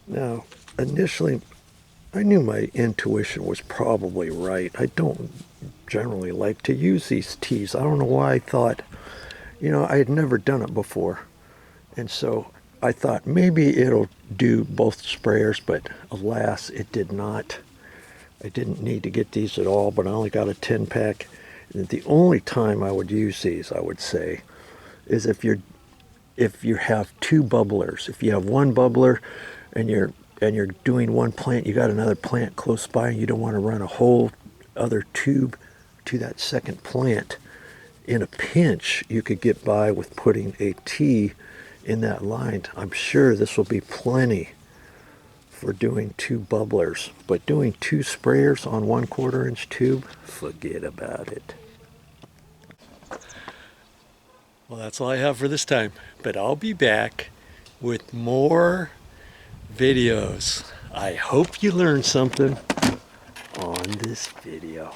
Now, initially, I knew my intuition was probably right. I don't generally like to use these teas. I don't know why I thought, I had never done it before. And so I thought maybe it'll do both sprayers, but alas, it did not. I didn't need to get these at all, but I only got a 10 pack. And the only time I would use these, I would say, is if you have two bubblers. If you have one bubbler and you're doing one plant, you got another plant close by, and you don't want to run a whole other tube to that second plant. In a pinch, you could get by with putting a T in that line. I'm sure this will be plenty for doing two bubblers, but doing two sprayers on 1/4 inch tube, forget about it. Well, that's all I have for this time, but I'll be back with more videos. I hope you learned something on this video.